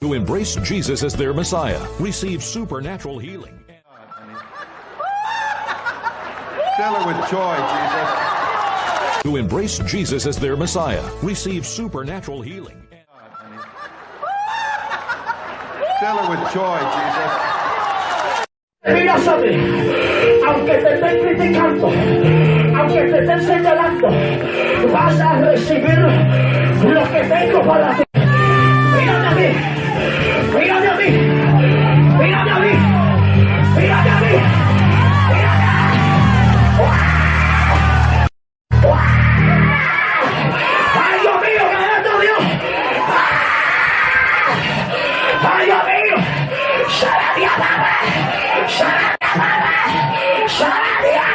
who embrace Jesus as their Messiah receive supernatural healing. Fill her with joy, Jesus. Who embrace Jesus as their Messiah receive supernatural healing. Fill her with joy, Jesus. Mírasame, aunque te estén criticando, aunque te estén señalando, vas a recibir lo que tengo para ti. Mírame a mí, mírame a mí, mírame a mí, mírame a mí, mírame. ¡Ay, Dios mío, ganando Dios! ¡Ay, Dios mío! ¡Shaladia, baba! ¡Shaladia, baba! ¡Shaladia!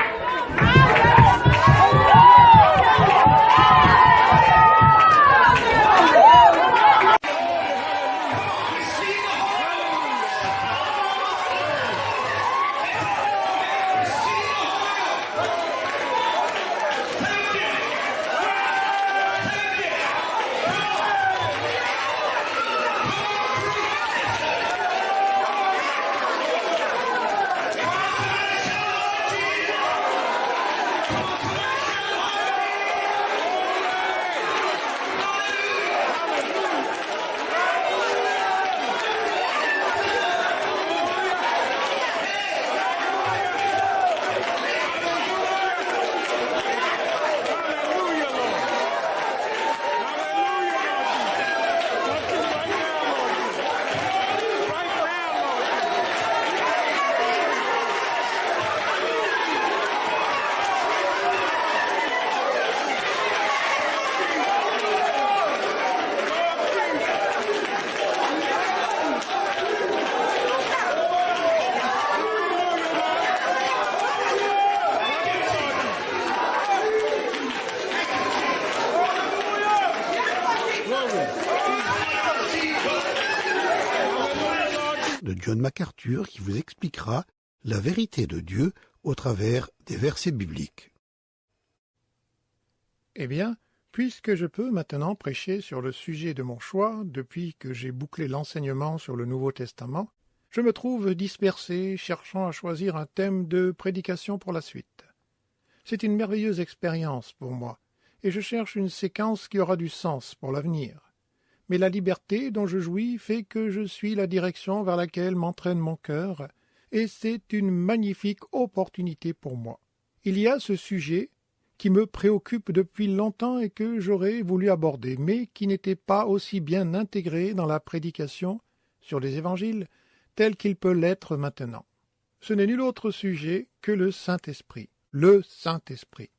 De John MacArthur qui vous expliquera la vérité de Dieu au travers des versets bibliques. Eh bien, puisque je peux maintenant prêcher sur le sujet de mon choix depuis que j'ai bouclé l'enseignement sur le Nouveau Testament, je me trouve dispersé cherchant à choisir un thème de prédication pour la suite. C'est une merveilleuse expérience pour moi, et je cherche une séquence qui aura du sens pour l'avenir. Mais la liberté dont je jouis fait que je suis la direction vers laquelle m'entraîne mon cœur, et c'est une magnifique opportunité pour moi. Il y a ce sujet qui me préoccupe depuis longtemps et que j'aurais voulu aborder, mais qui n'était pas aussi bien intégré dans la prédication sur les évangiles tel qu'il peut l'être maintenant. Ce n'est nul autre sujet que le Saint-Esprit. Le Saint-Esprit.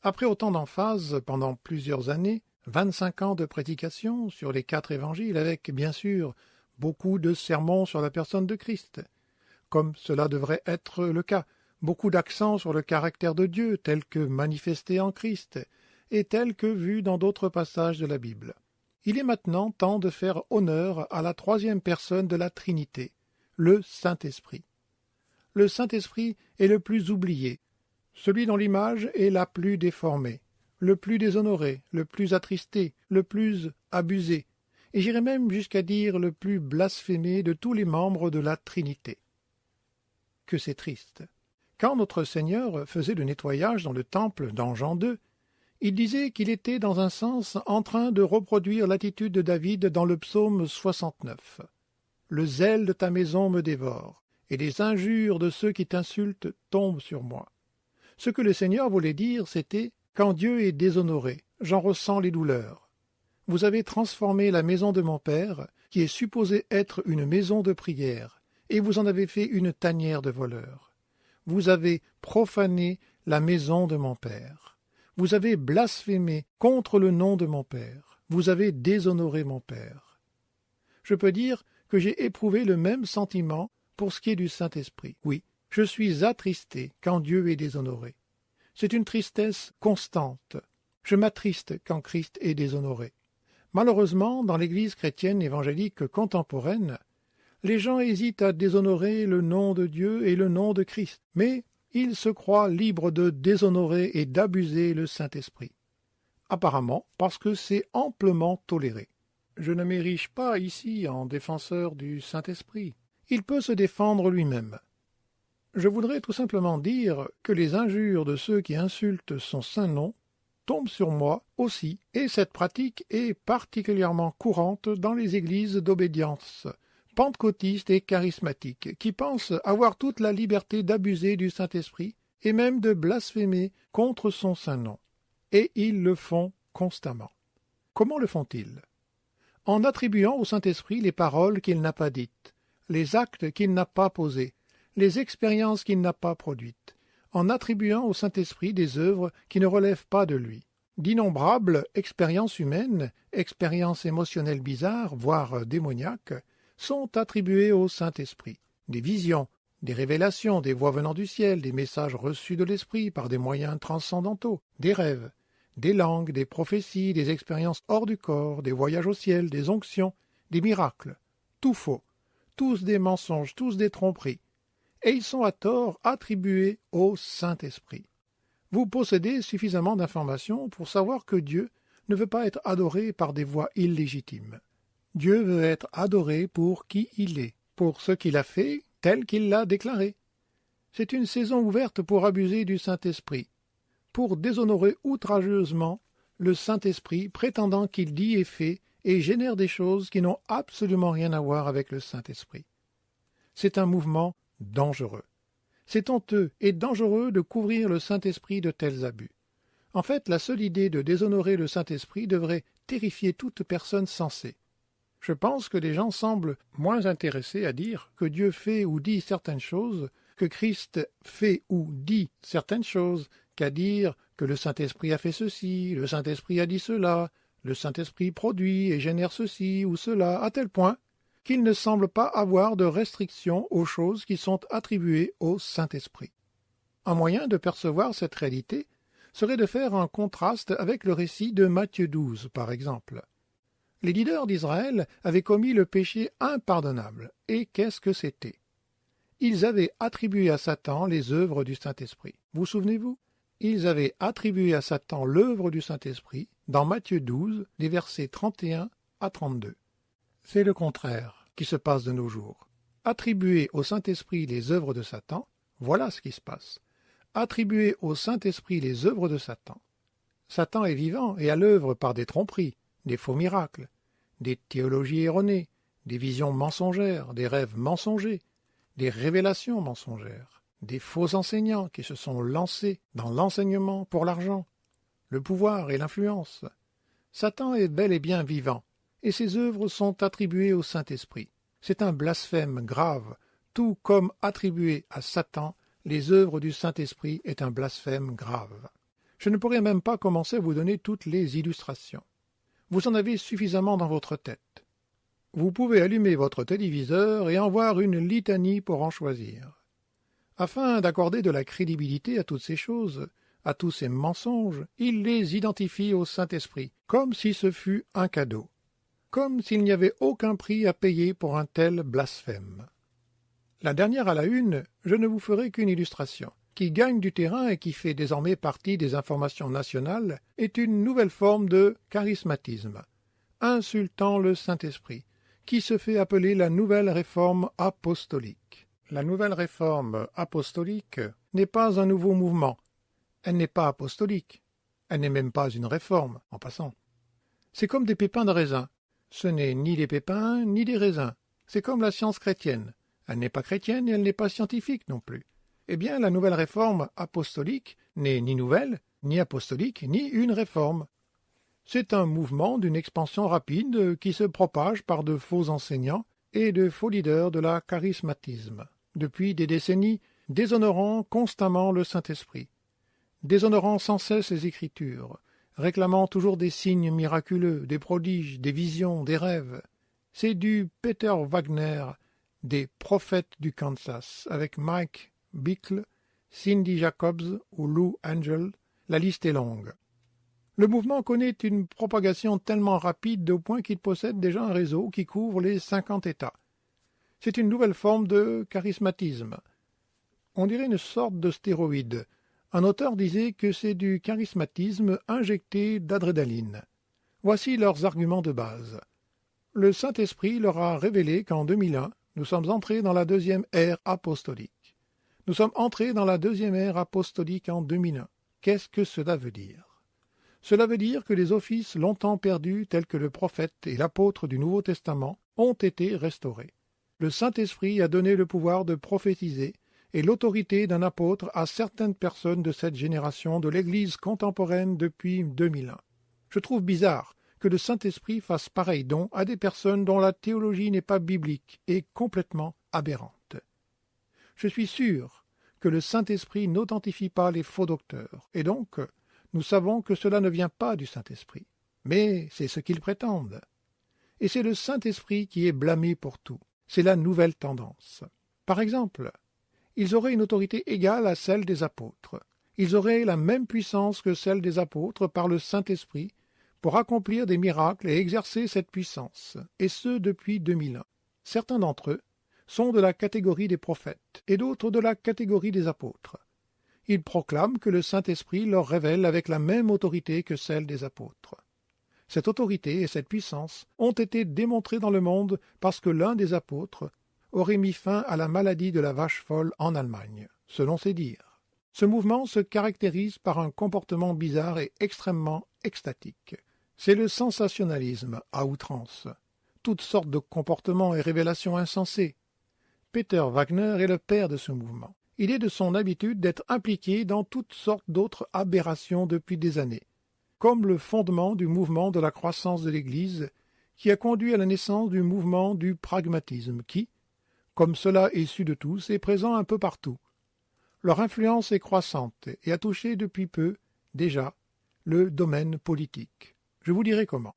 Après autant d'emphase pendant plusieurs années, 25 ans de prédication sur les 4 évangiles, avec, bien sûr, beaucoup de sermons sur la personne de Christ, comme cela devrait être le cas, beaucoup d'accent sur le caractère de Dieu tel que manifesté en Christ, et tel que vu dans d'autres passages de la Bible. Il est maintenant temps de faire honneur à la 3e personne de la Trinité, le Saint-Esprit. Le Saint-Esprit est le plus oublié, celui dont l'image est la plus déformée, le plus déshonoré, le plus attristé, le plus abusé, et j'irais même jusqu'à dire le plus blasphémé de tous les membres de la Trinité. Que c'est triste. Quand notre Seigneur faisait le nettoyage dans le temple dans Jean 2, il disait qu'il était dans un sens en train de reproduire l'attitude de David dans le psaume 69. « Le zèle de ta maison me dévore, et les injures de ceux qui t'insultent tombent sur moi. » Ce que le Seigneur voulait dire, c'était « Quand Dieu est déshonoré, j'en ressens les douleurs. Vous avez transformé la maison de mon Père, qui est supposée être une maison de prière, et vous en avez fait une tanière de voleurs. Vous avez profané la maison de mon Père. Vous avez blasphémé contre le nom de mon Père. Vous avez déshonoré mon Père. » Je peux dire que j'ai éprouvé le même sentiment pour ce qui est du Saint-Esprit. Oui, je suis attristé quand Dieu est déshonoré. C'est une tristesse constante. Je m'attriste quand Christ est déshonoré. Malheureusement, dans l'Église chrétienne évangélique contemporaine, les gens hésitent à déshonorer le nom de Dieu et le nom de Christ, mais ils se croient libres de déshonorer et d'abuser le Saint-Esprit. Apparemment parce que c'est amplement toléré. je ne m'érige pas ici en défenseur du Saint-Esprit. Il peut se défendre lui-même. Je voudrais tout simplement dire que les injures de ceux qui insultent son saint nom tombent sur moi aussi, et cette pratique est particulièrement courante dans les églises d'obédience, pentecôtistes et charismatiques, qui pensent avoir toute la liberté d'abuser du Saint-Esprit et même de blasphémer contre son saint nom. Et ils le font constamment. Comment le font-ils? En attribuant au Saint-Esprit les paroles qu'il n'a pas dites, les actes qu'il n'a pas posés, les expériences qu'il n'a pas produites, en attribuant au Saint-Esprit des œuvres qui ne relèvent pas de lui. D'innombrables expériences humaines, expériences émotionnelles bizarres, voire démoniaques, sont attribuées au Saint-Esprit. Des visions, des révélations, des voix venant du ciel, des messages reçus de l'Esprit par des moyens transcendantaux, des rêves, des langues, des prophéties, des expériences hors du corps, des voyages au ciel, des onctions, des miracles. Tout faux, tous des mensonges, tous des tromperies. Et ils sont à tort attribués au Saint-Esprit. Vous possédez suffisamment d'informations pour savoir que Dieu ne veut pas être adoré par des voix illégitimes. Dieu veut être adoré pour qui il est, pour ce qu'il a fait, tel qu'il l'a déclaré. C'est une saison ouverte pour abuser du Saint-Esprit, pour déshonorer outrageusement le Saint-Esprit, prétendant qu'il dit et fait et génère des choses qui n'ont absolument rien à voir avec le Saint-Esprit. C'est un mouvement dangereux. C'est honteux et dangereux de couvrir le Saint-Esprit de tels abus. En fait, la seule idée de déshonorer le Saint-Esprit devrait terrifier toute personne sensée. Je pense que les gens semblent moins intéressés à dire que Dieu fait ou dit certaines choses, que Christ fait ou dit certaines choses, qu'à dire que le Saint-Esprit a fait ceci, le Saint-Esprit a dit cela, le Saint-Esprit produit et génère ceci ou cela, à tel point qu'il ne semble pas avoir de restriction aux choses qui sont attribuées au Saint-Esprit. Un moyen de percevoir cette réalité serait de faire un contraste avec le récit de Matthieu 12, par exemple. Les leaders d'Israël avaient commis le péché impardonnable. Et qu'est-ce que c'était? Ils avaient attribué à Satan les œuvres du Saint-Esprit. Vous souvenez-vous? Ils avaient attribué à Satan l'œuvre du Saint-Esprit dans Matthieu 12, des versets 31 à 32. C'est le contraire qui se passe de nos jours. Attribuer au Saint-Esprit les œuvres de Satan, voilà ce qui se passe. Attribuer au Saint-Esprit les œuvres de Satan. Satan est vivant et à l'œuvre par des tromperies, des faux miracles, des théologies erronées, des visions mensongères, des rêves mensongers, des révélations mensongères, des faux enseignants qui se sont lancés dans l'enseignement pour l'argent, le pouvoir et l'influence. Satan est bel et bien vivant, et ses œuvres sont attribuées au Saint-Esprit. C'est un blasphème grave, tout comme attribuer à Satan les œuvres du Saint-Esprit est un blasphème grave. Je ne pourrais même pas commencer à vous donner toutes les illustrations. Vous en avez suffisamment dans votre tête. Vous pouvez allumer votre téléviseur et en voir une litanie pour en choisir. Afin d'accorder de la crédibilité à toutes ces choses, à tous ces mensonges, il les identifie au Saint-Esprit, comme si ce fût un cadeau, comme s'il n'y avait aucun prix à payer pour un tel blasphème. La dernière à la une, je ne vous ferai qu'une illustration, qui gagne du terrain et qui fait désormais partie des informations nationales, est une nouvelle forme de charismatisme, insultant le Saint-Esprit, qui se fait appeler la nouvelle réforme apostolique. La nouvelle réforme apostolique n'est pas un nouveau mouvement. Elle n'est pas apostolique. Elle n'est même pas une réforme, en passant. C'est comme des pépins de raisin. Ce n'est ni des pépins, ni des raisins. C'est comme la science chrétienne. Elle n'est pas chrétienne et elle n'est pas scientifique non plus. Eh bien, la nouvelle réforme apostolique n'est ni nouvelle, ni apostolique, ni une réforme. C'est un mouvement d'une expansion rapide qui se propage par de faux enseignants et de faux leaders de la charismatisme, depuis des décennies, déshonorant constamment le Saint-Esprit, déshonorant sans cesse les Écritures, réclamant toujours des signes miraculeux, des prodiges, des visions, des rêves. C'est du Peter Wagner, des prophètes du Kansas, avec Mike Bickle, Cindy Jacobs ou Lou Angel, la liste est longue. Le mouvement connaît une propagation tellement rapide au point qu'il possède déjà un réseau qui couvre les 50 États. C'est une nouvelle forme de charismatisme. On dirait une sorte de stéroïde. Un auteur disait que c'est du charismatisme injecté d'adrénaline. Voici leurs arguments de base. Le Saint-Esprit leur a révélé qu'en 2001, nous sommes entrés dans la deuxième ère apostolique. Nous sommes entrés dans la deuxième ère apostolique en 2001. Qu'est-ce que cela veut dire? Cela veut dire que les offices longtemps perdus, tels que le prophète et l'apôtre du Nouveau Testament, ont été restaurés. Le Saint-Esprit a donné le pouvoir de prophétiser et l'autorité d'un apôtre à certaines personnes de cette génération de l'Église contemporaine depuis 2001. Je trouve bizarre que le Saint-Esprit fasse pareil don à des personnes dont la théologie n'est pas biblique et complètement aberrante. Je suis sûr que le Saint-Esprit n'authentifie pas les faux docteurs, et donc nous savons que cela ne vient pas du Saint-Esprit, mais c'est ce qu'ils prétendent. Et c'est le Saint-Esprit qui est blâmé pour tout. C'est la nouvelle tendance. Par exemple, ils auraient une autorité égale à celle des apôtres. Ils auraient la même puissance que celle des apôtres par le Saint-Esprit pour accomplir des miracles et exercer cette puissance, et ce depuis 2001. Certains d'entre eux sont de la catégorie des prophètes et d'autres de la catégorie des apôtres. Ils proclament que le Saint-Esprit leur révèle avec la même autorité que celle des apôtres. Cette autorité et cette puissance ont été démontrées dans le monde parce que l'un des apôtres aurait mis fin à la maladie de la vache folle en Allemagne, selon ses dires. Ce mouvement se caractérise par un comportement bizarre et extrêmement extatique. C'est le sensationnalisme à outrance, toutes sortes de comportements et révélations insensées. Peter Wagner est le père de ce mouvement. Il est de son habitude d'être impliqué dans toutes sortes d'autres aberrations depuis des années, comme le fondement du mouvement de la croissance de l'Église, qui a conduit à la naissance du mouvement du pragmatisme, qui, comme cela est su de tous, est présent un peu partout. Leur influence est croissante et a touché depuis peu, déjà, le domaine politique. Je vous dirai comment.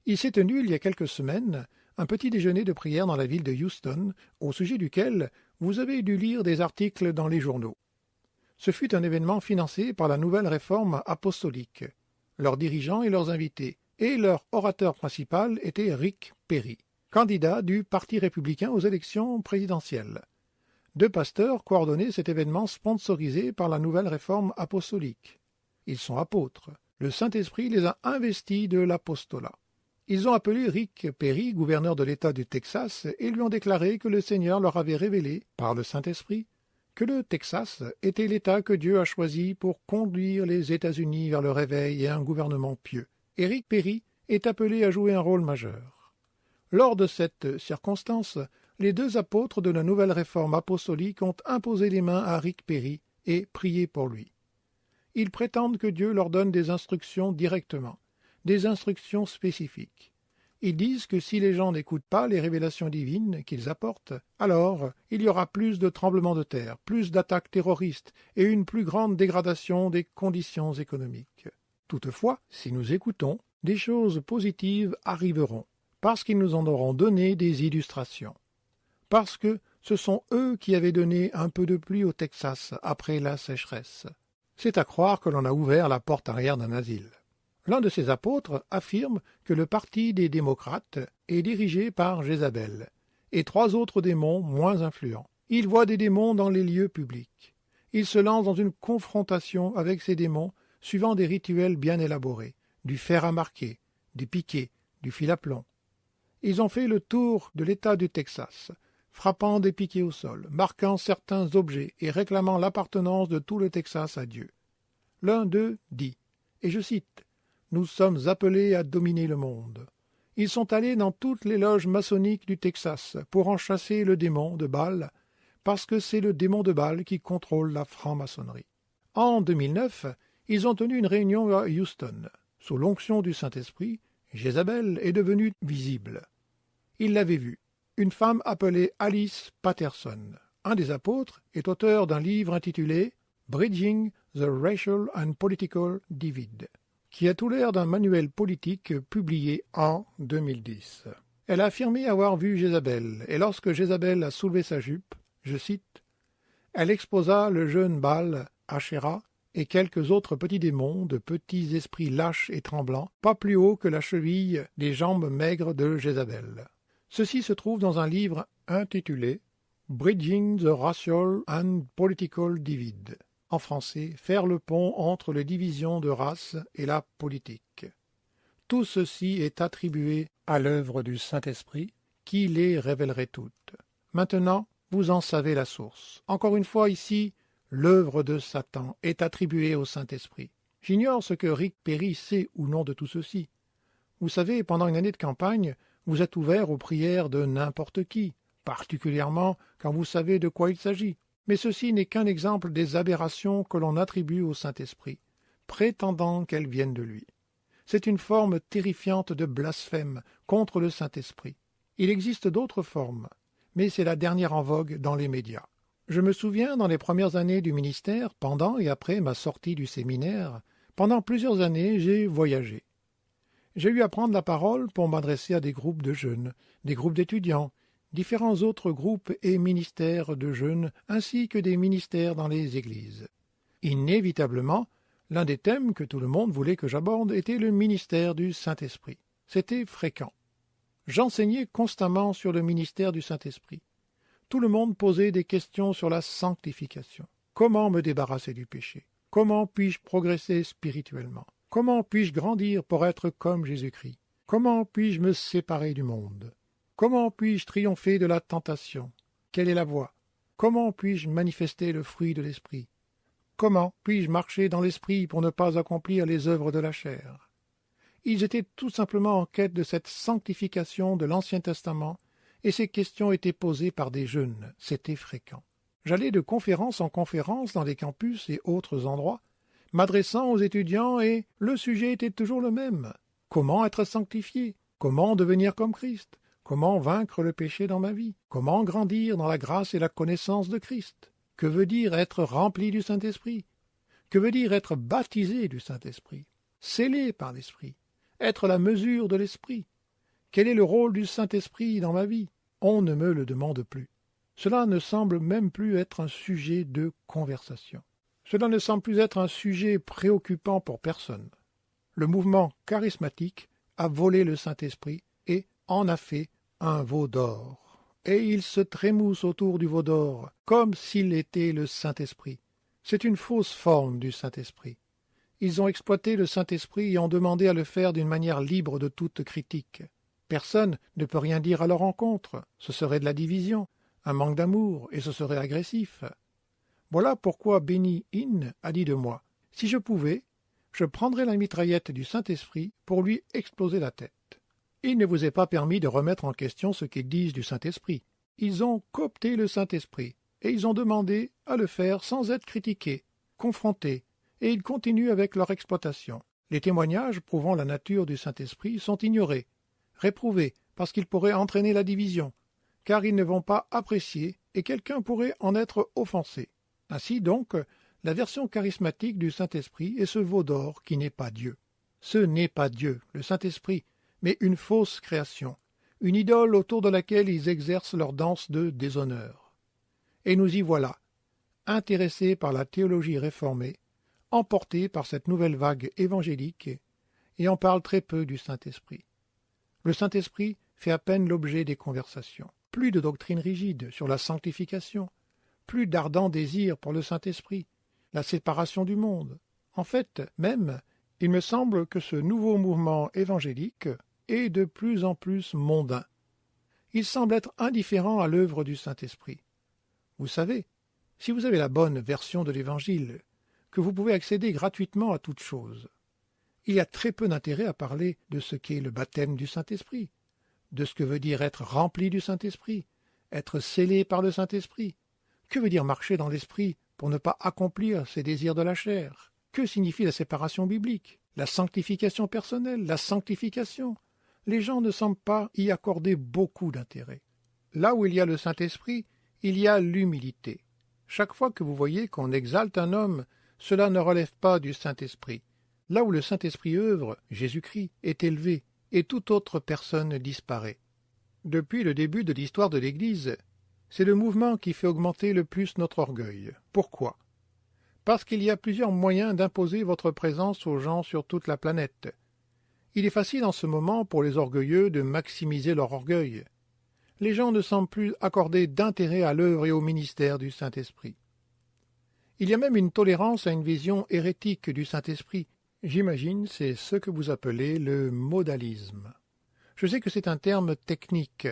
Il s'est tenu il y a quelques semaines un petit déjeuner de prière dans la ville de Houston, au sujet duquel vous avez dû lire des articles dans les journaux. Ce fut un événement financé par la nouvelle réforme apostolique. Leurs dirigeants et leurs invités, et leur orateur principal était Rick Perry, candidat du Parti républicain aux élections présidentielles. 2 pasteurs coordonnaient cet événement sponsorisé par la nouvelle réforme apostolique. Ils sont apôtres. Le Saint-Esprit les a investis de l'apostolat. Ils ont appelé Rick Perry, gouverneur de l'État du Texas, et lui ont déclaré que le Seigneur leur avait révélé, par le Saint-Esprit, que le Texas était l'État que Dieu a choisi pour conduire les États-Unis vers le réveil et un gouvernement pieux. Et Rick Perry est appelé à jouer un rôle majeur. Lors de cette circonstance, les 2 apôtres de la nouvelle réforme apostolique ont imposé les mains à Rick Perry et prié pour lui. Ils prétendent que Dieu leur donne des instructions directement, des instructions spécifiques. Ils disent que si les gens n'écoutent pas les révélations divines qu'ils apportent, alors il y aura plus de tremblements de terre, plus d'attaques terroristes et une plus grande dégradation des conditions économiques. Toutefois, si nous écoutons, des choses positives arriveront, parce qu'ils nous en auront donné des illustrations. Parce que ce sont eux qui avaient donné un peu de pluie au Texas après la sécheresse. C'est à croire que l'on a ouvert la porte arrière d'un asile. L'un de ces apôtres affirme que le parti des démocrates est dirigé par Jézabel, et 3 autres démons moins influents. Il voit des démons dans les lieux publics. Il se lance dans une confrontation avec ces démons suivant des rituels bien élaborés, du fer à marquer, des piquets, du fil à plomb. Ils ont fait le tour de l'État du Texas, frappant des piquets au sol, marquant certains objets et réclamant l'appartenance de tout le Texas à Dieu. L'un d'eux dit, et je cite, « Nous sommes appelés à dominer le monde. » Ils sont allés dans toutes les loges maçonniques du Texas pour en chasser le démon de Baal, parce que c'est le démon de Baal qui contrôle la franc-maçonnerie. En 2009, ils ont tenu une réunion à Houston. Sous l'onction du Saint-Esprit, Jézabel est devenue visible. Ils l'avaient vue. Une femme appelée Alice Patterson, un des apôtres, est auteur d'un livre intitulé « Bridging the Racial and Political Divide », qui a tout l'air d'un manuel politique publié en 2010. Elle a affirmé avoir vu Jézabel, et lorsque Jézabel a soulevé sa jupe, je cite, « Elle exposa le jeune Baal, Asherah, et quelques autres petits démons, de petits esprits lâches et tremblants, pas plus haut que la cheville des jambes maigres de Jézabel. » Ceci se trouve dans un livre intitulé « Bridging the Racial and Political Divide », en français « Faire le pont entre les divisions de race et la politique ». Tout ceci est attribué à l'œuvre du Saint-Esprit, qui les révélerait toutes. Maintenant, vous en savez la source. Encore une fois, ici, l'œuvre de Satan est attribuée au Saint-Esprit. J'ignore ce que Rick Perry sait ou non de tout ceci. Vous savez, pendant une année de campagne, vous êtes ouvert aux prières de n'importe qui, particulièrement quand vous savez de quoi il s'agit. Mais ceci n'est qu'un exemple des aberrations que l'on attribue au Saint-Esprit, prétendant qu'elles viennent de lui. C'est une forme terrifiante de blasphème contre le Saint-Esprit. Il existe d'autres formes, mais c'est la dernière en vogue dans les médias. Je me souviens, dans les premières années du ministère, pendant et après ma sortie du séminaire, pendant plusieurs années, j'ai voyagé. J'ai eu à prendre la parole pour m'adresser à des groupes de jeunes, des groupes d'étudiants, différents autres groupes et ministères de jeunes, ainsi que des ministères dans les églises. Inévitablement, l'un des thèmes que tout le monde voulait que j'aborde était le ministère du Saint-Esprit. C'était fréquent. J'enseignais constamment sur le ministère du Saint-Esprit. Tout le monde posait des questions sur la sanctification. Comment me débarrasser du péché? Comment puis-je progresser spirituellement? Comment puis-je grandir pour être comme Jésus-Christ? Comment puis-je me séparer du monde? Comment puis-je triompher de la tentation? Quelle est la voie? Comment puis-je manifester le fruit de l'esprit? Comment puis-je marcher dans l'esprit pour ne pas accomplir les œuvres de la chair? Ils étaient tout simplement en quête de cette sanctification de l'Ancien Testament, et ces questions étaient posées par des jeunes. C'était fréquent. J'allais de conférence en conférence dans les campus et autres endroits, m'adressant aux étudiants, et le sujet était toujours le même. Comment être sanctifié? Comment devenir comme Christ? Comment vaincre le péché dans ma vie? Comment grandir dans la grâce et la connaissance de Christ? Que veut dire être rempli du Saint-Esprit? Que veut dire être baptisé du Saint-Esprit? Scellé par l'Esprit? Être la mesure de l'Esprit? Quel est le rôle du Saint-Esprit dans ma vie? On ne me le demande plus. Cela ne semble même plus être un sujet de conversation. Cela ne semble plus être un sujet préoccupant pour personne. Le mouvement charismatique a volé le Saint-Esprit et en a fait un veau d'or. Et il se trémousse autour du veau d'or, comme s'il était le Saint-Esprit. C'est une fausse forme du Saint-Esprit. Ils ont exploité le Saint-Esprit et ont demandé à le faire d'une manière libre de toute critique. Personne ne peut rien dire à leur encontre, ce serait de la division, un manque d'amour, et ce serait agressif. Voilà pourquoi Benny Hinn a dit de moi, « Si je pouvais, je prendrais la mitraillette du Saint-Esprit pour lui exploser la tête. » Il ne vous est pas permis de remettre en question ce qu'ils disent du Saint-Esprit. Ils ont coopté le Saint-Esprit, et ils ont demandé à le faire sans être critiqués, confrontés, et ils continuent avec leur exploitation. Les témoignages prouvant la nature du Saint-Esprit sont ignorés, réprouvés, parce qu'ils pourraient entraîner la division, car ils ne vont pas apprécier, et quelqu'un pourrait en être offensé. Ainsi donc, la version charismatique du Saint-Esprit est ce veau d'or qui n'est pas Dieu. Ce n'est pas Dieu, le Saint-Esprit, mais une fausse création, une idole autour de laquelle ils exercent leur danse de déshonneur. Et nous y voilà, intéressés par la théologie réformée, emportés par cette nouvelle vague évangélique, et on parle très peu du Saint-Esprit. Le Saint-Esprit fait à peine l'objet des conversations. Plus de doctrine rigide sur la sanctification, plus d'ardent désir pour le Saint-Esprit, la séparation du monde. En fait, même, il me semble que ce nouveau mouvement évangélique est de plus en plus mondain. Il semble être indifférent à l'œuvre du Saint-Esprit. Vous savez, si vous avez la bonne version de l'Évangile, que vous pouvez accéder gratuitement à toute chose, il y a très peu d'intérêt à parler de ce qu'est le baptême du Saint-Esprit, de ce que veut dire être rempli du Saint-Esprit, être scellé par le Saint-Esprit. Que veut dire marcher dans l'Esprit pour ne pas accomplir ses désirs de la chair? Que signifie la séparation biblique, la sanctification personnelle, la sanctification? Les gens ne semblent pas y accorder beaucoup d'intérêt. Là où il y a le Saint-Esprit, il y a l'humilité. Chaque fois que vous voyez qu'on exalte un homme, cela ne relève pas du Saint-Esprit. Là où le Saint-Esprit œuvre, Jésus-Christ est élevé, et toute autre personne disparaît. Depuis le début de l'histoire de l'Église, c'est le mouvement qui fait augmenter le plus notre orgueil. Pourquoi? Parce qu'il y a plusieurs moyens d'imposer votre présence aux gens sur toute la planète. Il est facile en ce moment pour les orgueilleux de maximiser leur orgueil. Les gens ne semblent plus accorder d'intérêt à l'œuvre et au ministère du Saint-Esprit. Il y a même une tolérance à une vision hérétique du Saint-Esprit, J'imagine c'est ce que vous appelez le modalisme. Je sais que c'est un terme technique,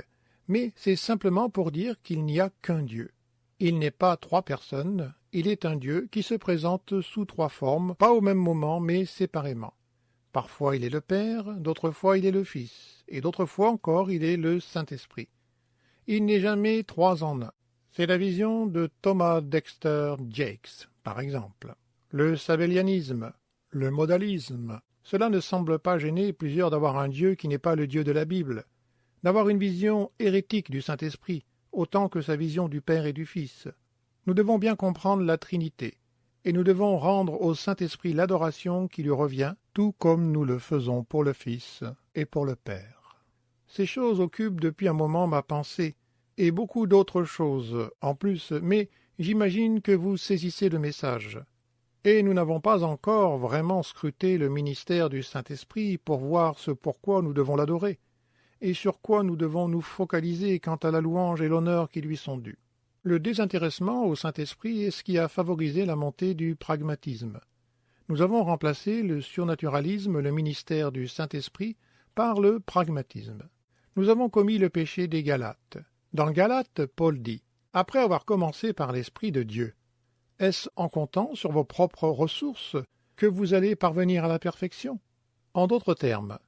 mais c'est simplement pour dire qu'il n'y a qu'un Dieu. Il n'est pas trois personnes, il est un Dieu qui se présente sous trois formes, pas au même moment mais séparément. Parfois il est le Père, d'autres fois il est le Fils, et d'autres fois encore il est le Saint-Esprit. Il n'est jamais trois en un. C'est la vision de Thomas Dexter Jakes, par exemple. Le sabellianisme, le modalisme, cela ne semble pas gêner plusieurs d'avoir un Dieu qui n'est pas le Dieu de la Bible, d'avoir une vision hérétique du Saint-Esprit, autant que sa vision du Père et du Fils. Nous devons bien comprendre la Trinité, et nous devons rendre au Saint-Esprit l'adoration qui lui revient, tout comme nous le faisons pour le Fils et pour le Père. Ces choses occupent depuis un moment ma pensée, et beaucoup d'autres choses en plus, mais j'imagine que vous saisissez le message. Et nous n'avons pas encore vraiment scruté le ministère du Saint-Esprit pour voir ce pourquoi nous devons l'adorer, et sur quoi nous devons nous focaliser quant à la louange et l'honneur qui lui sont dus. Le désintéressement au Saint-Esprit est ce qui a favorisé la montée du pragmatisme. Nous avons remplacé le surnaturalisme, le ministère du Saint-Esprit, par le pragmatisme. Nous avons commis le péché des Galates. Dans Galates, Paul dit « Après avoir commencé par l'Esprit de Dieu, est-ce en comptant sur vos propres ressources que vous allez parvenir à la perfection ?» En d'autres termes,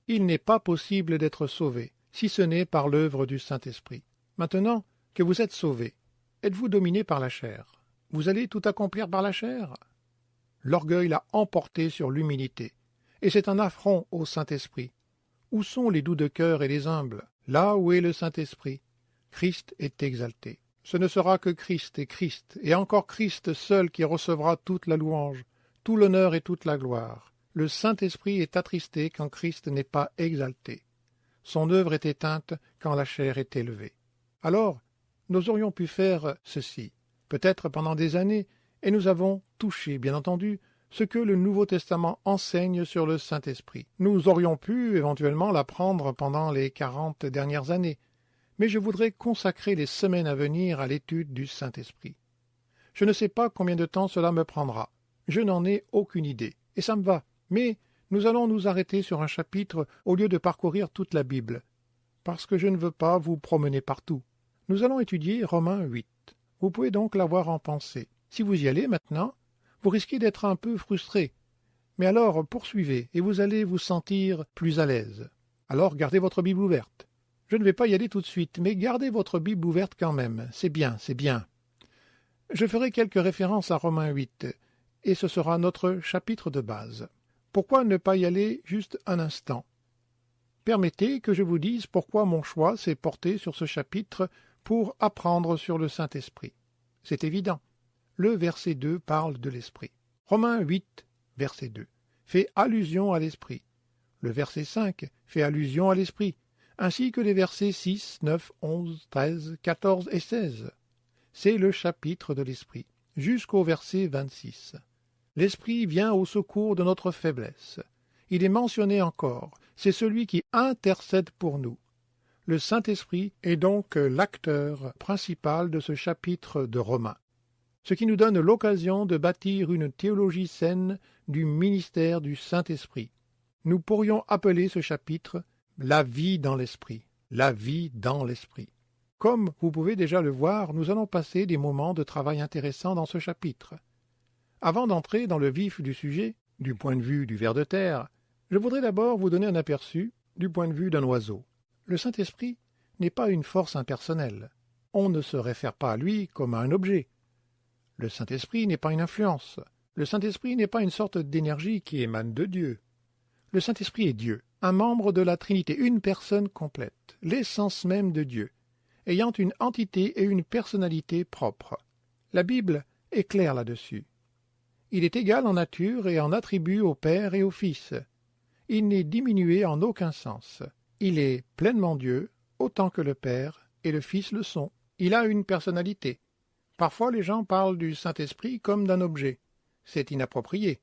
il n'est pas possible d'être sauvé, si ce n'est par l'œuvre du Saint-Esprit. Maintenant que vous êtes sauvé, êtes-vous dominé par la chair? Vous allez tout accomplir par la chair? L'orgueil l'a emporté sur l'humilité, et c'est un affront au Saint-Esprit. Où sont les doux de cœur et les humbles? Là où est le Saint-Esprit, Christ est exalté. Ce ne sera que Christ, et encore Christ seul qui recevra toute la louange, tout l'honneur et toute la gloire. Le Saint-Esprit est attristé quand Christ n'est pas exalté. Son œuvre est éteinte quand la chair est élevée. Alors, nous aurions pu faire ceci, peut-être pendant des années, et nous avons touché, bien entendu, ce que le Nouveau Testament enseigne sur le Saint-Esprit. Nous aurions pu éventuellement l'apprendre pendant les 40 dernières années, mais je voudrais consacrer les semaines à venir à l'étude du Saint-Esprit. Je ne sais pas combien de temps cela me prendra. Je n'en ai aucune idée, et ça me va. Mais nous allons nous arrêter sur un chapitre au lieu de parcourir toute la Bible, parce que je ne veux pas vous promener partout. Nous allons étudier Romains 8. Vous pouvez donc l'avoir en pensée. Si vous y allez maintenant, vous risquez d'être un peu frustré. Mais alors poursuivez, et vous allez vous sentir plus à l'aise. Alors gardez votre Bible ouverte. Je ne vais pas y aller tout de suite, mais gardez votre Bible ouverte quand même. C'est bien, c'est bien. Je ferai quelques références à Romains 8, et ce sera notre chapitre de base. Pourquoi ne pas y aller juste un instant? Permettez que je vous dise pourquoi mon choix s'est porté sur ce chapitre pour apprendre sur le Saint-Esprit. C'est évident. Le verset 2 parle de l'Esprit. Romains 8, verset 2, fait allusion à l'Esprit. Le verset 5 fait allusion à l'Esprit, ainsi que les versets 6, 9, 11, 13, 14 et 16. C'est le chapitre de l'Esprit, jusqu'au verset 26. L'Esprit vient au secours de notre faiblesse. Il est mentionné encore, c'est celui qui intercède pour nous. Le Saint-Esprit est donc l'acteur principal de ce chapitre de Romains, ce qui nous donne l'occasion de bâtir une théologie saine du ministère du Saint-Esprit. Nous pourrions appeler ce chapitre « La vie dans l'Esprit ». La vie dans l'Esprit. Comme vous pouvez déjà le voir, nous allons passer des moments de travail intéressants dans ce chapitre. Avant d'entrer dans le vif du sujet, du point de vue du ver de terre, je voudrais d'abord vous donner un aperçu du point de vue d'un oiseau. Le Saint-Esprit n'est pas une force impersonnelle. On ne se réfère pas à lui comme à un objet. Le Saint-Esprit n'est pas une influence. Le Saint-Esprit n'est pas une sorte d'énergie qui émane de Dieu. Le Saint-Esprit est Dieu, un membre de la Trinité, une personne complète, l'essence même de Dieu, ayant une entité et une personnalité propre. La Bible est claire là-dessus. Il est égal en nature et en attribut au Père et au Fils. Il n'est diminué en aucun sens. Il est pleinement Dieu, autant que le Père et le Fils le sont. Il a une personnalité. Parfois les gens parlent du Saint-Esprit comme d'un objet. C'est inapproprié.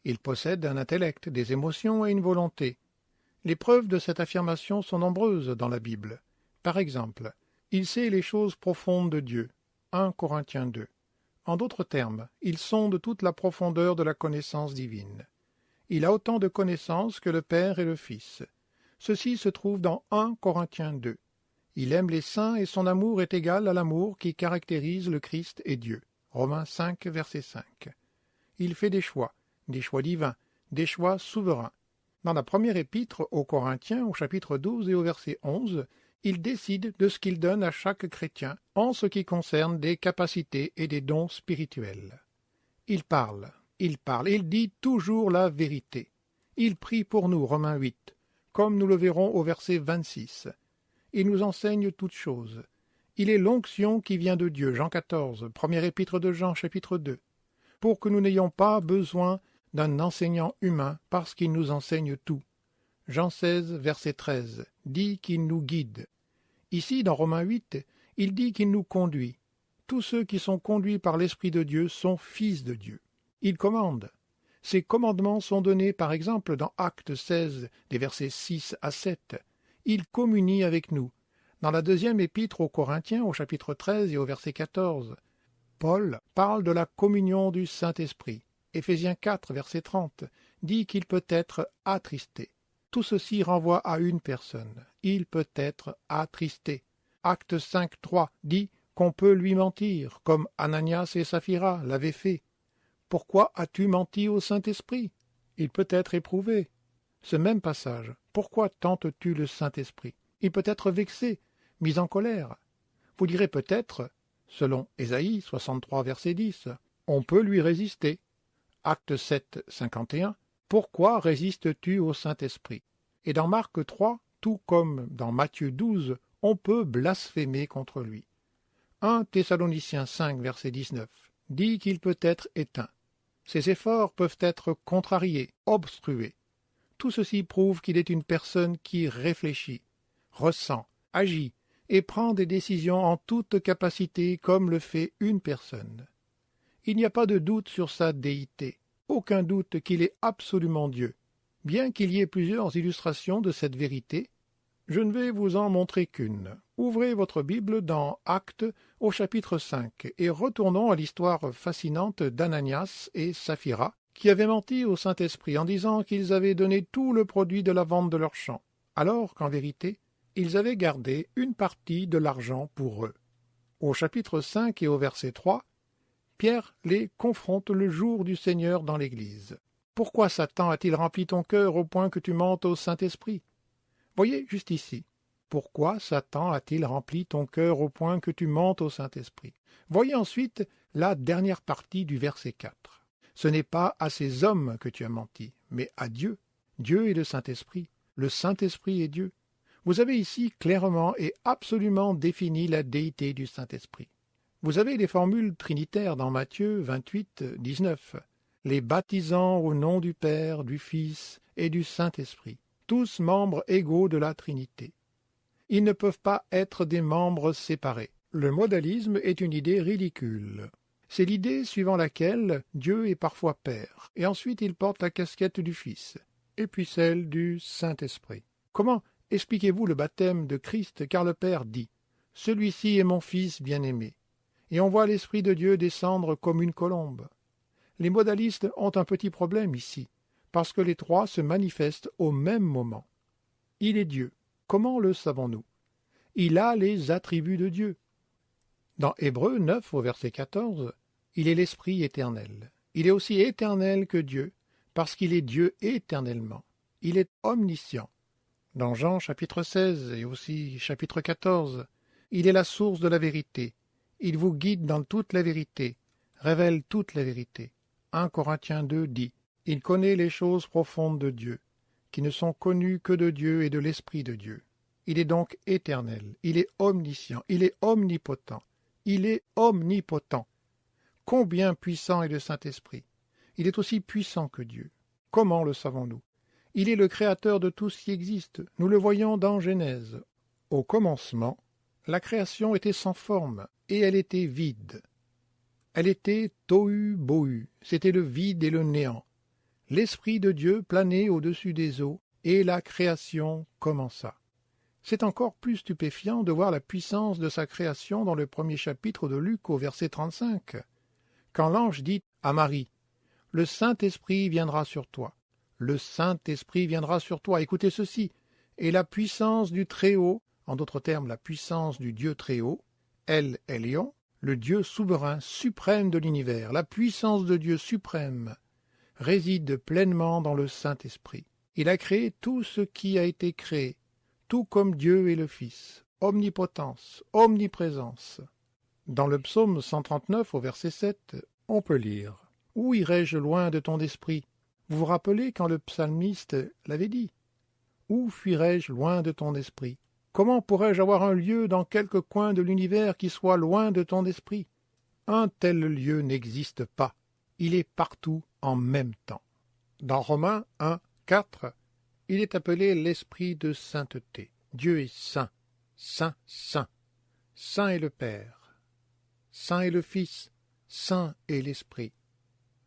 Il possède un intellect, des émotions et une volonté. Les preuves de cette affirmation sont nombreuses dans la Bible. Par exemple, il sait les choses profondes de Dieu. 1 Corinthiens 2. En d'autres termes, il sonde toute la profondeur de la connaissance divine. Il a autant de connaissances que le Père et le Fils. Ceci se trouve dans 1 Corinthiens 2. Il aime les saints et son amour est égal à l'amour qui caractérise le Christ et Dieu. Romains 5, verset 5. Il fait des choix divins, des choix souverains. Dans la première épître aux Corinthiens, au chapitre 12 et au verset 11, il décide de ce qu'il donne à chaque chrétien en ce qui concerne des capacités et des dons spirituels. Il parle, il dit toujours la vérité. Il prie pour nous, Romains 8, comme nous le verrons au verset 26. Il nous enseigne toutes choses. Il est l'onction qui vient de Dieu, Jean 14, première épître de Jean, chapitre 2, pour que nous n'ayons pas besoin d'un enseignant humain parce qu'il nous enseigne tout. Jean 16, verset 13, dit qu'il nous guide. Ici, dans Romains 8, il dit qu'il nous conduit. Tous ceux qui sont conduits par l'Esprit de Dieu sont fils de Dieu. Il commande. Ces commandements sont donnés, par exemple, dans Actes 16, des versets 6 à 7. Il communie avec nous. Dans la deuxième épître aux Corinthiens, au chapitre 13 et au verset 14, Paul parle de la communion du Saint-Esprit. Éphésiens 4, verset 30, dit qu'il peut être attristé. Tout ceci renvoie à une personne. Il peut être attristé. Acte 5, 3 dit qu'on peut lui mentir, comme Ananias et Saphira l'avaient fait. Pourquoi as-tu menti au Saint-Esprit? Il peut être éprouvé. Ce même passage, pourquoi tentes-tu le Saint-Esprit? Il peut être vexé, mis en colère. Vous direz peut-être, selon Ésaïe 63, verset 10, on peut lui résister. Acte 7, 51, pourquoi résistes-tu au Saint-Esprit? Et dans Marc 3, tout comme dans Matthieu 12, on peut blasphémer contre lui. 1 Thessaloniciens 5, verset 19, dit qu'il peut être éteint. Ses efforts peuvent être contrariés, obstrués. Tout ceci prouve qu'il est une personne qui réfléchit, ressent, agit et prend des décisions en toute capacité comme le fait une personne. Il n'y a pas de doute sur sa déité, aucun doute qu'il est absolument Dieu. Bien qu'il y ait plusieurs illustrations de cette vérité, je ne vais vous en montrer qu'une. Ouvrez votre Bible dans Actes au chapitre 5 et retournons à l'histoire fascinante d'Ananias et Saphira, qui avaient menti au Saint-Esprit en disant qu'ils avaient donné tout le produit de la vente de leurs champs, alors qu'en vérité, ils avaient gardé une partie de l'argent pour eux. Au chapitre 5 et au verset 3, Pierre les confronte le jour du Seigneur dans l'Église. Pourquoi Satan a-t-il rempli ton cœur au point que tu mentes au Saint-Esprit? Voyez juste ici. Pourquoi Satan a-t-il rempli ton cœur au point que tu mentes au Saint-Esprit? Voyez ensuite la dernière partie du verset 4. Ce n'est pas à ces hommes que tu as menti, mais à Dieu. Dieu est le Saint-Esprit. Le Saint-Esprit est Dieu. Vous avez ici clairement et absolument défini la déité du Saint-Esprit. Vous avez les formules trinitaires dans Matthieu 28, 19. Les baptisant au nom du Père, du Fils et du Saint-Esprit, tous membres égaux de la Trinité. Ils ne peuvent pas être des membres séparés. Le modalisme est une idée ridicule. C'est l'idée suivant laquelle Dieu est parfois Père, et ensuite il porte la casquette du Fils, et puis celle du Saint-Esprit. Comment expliquez-vous le baptême de Christ, car le Père dit « Celui-ci est mon Fils bien-aimé » et on voit l'Esprit de Dieu descendre comme une colombe. Les modalistes ont un petit problème ici, parce que les trois se manifestent au même moment. Il est Dieu. Comment le savons-nous? Il a les attributs de Dieu. Dans Hébreux 9, au verset 14, il est l'Esprit éternel. Il est aussi éternel que Dieu, parce qu'il est Dieu éternellement. Il est omniscient. Dans Jean chapitre 16 et aussi chapitre 14, il est la source de la vérité. Il vous guide dans toute la vérité, révèle toute la vérité. 1 Corinthiens 2 dit « Il connaît les choses profondes de Dieu, qui ne sont connues que de Dieu et de l'Esprit de Dieu. Il est donc éternel, il est omniscient, il est omnipotent. Il est omnipotent. Combien puissant est le Saint-Esprit? Il est aussi puissant que Dieu. Comment le savons-nous? Il est le créateur de tout ce qui existe. Nous le voyons dans Genèse. Au commencement, la création était sans forme et elle était vide. Elle était tohu bohu, c'était le vide et le néant. L'Esprit de Dieu planait au-dessus des eaux et la création commença. C'est encore plus stupéfiant de voir la puissance de sa création dans le premier chapitre de Luc au verset 35. Quand l'ange dit à Marie « Le Saint-Esprit viendra sur toi, le Saint-Esprit viendra sur toi. Écoutez ceci. Et la puissance du Très-Haut, en d'autres termes la puissance du Dieu Très-Haut, El Elyon, le Dieu souverain, suprême de l'univers, la puissance de Dieu suprême, réside pleinement dans le Saint-Esprit. Il a créé tout ce qui a été créé, tout comme Dieu et le Fils, omnipotence, omniprésence. Dans le psaume 139 au verset 7, on peut lire « Où irai-je loin de ton esprit ?» Vous vous rappelez quand le psalmiste l'avait dit « Où fuirai-je loin de ton esprit ?» Comment pourrais-je avoir un lieu dans quelque coin de l'univers qui soit loin de ton esprit? Un tel lieu n'existe pas. Il est partout en même temps. Dans Romains 1, 4, il est appelé l'esprit de sainteté. Dieu est saint, saint, saint. Saint est le Père, saint est le Fils, saint est l'Esprit.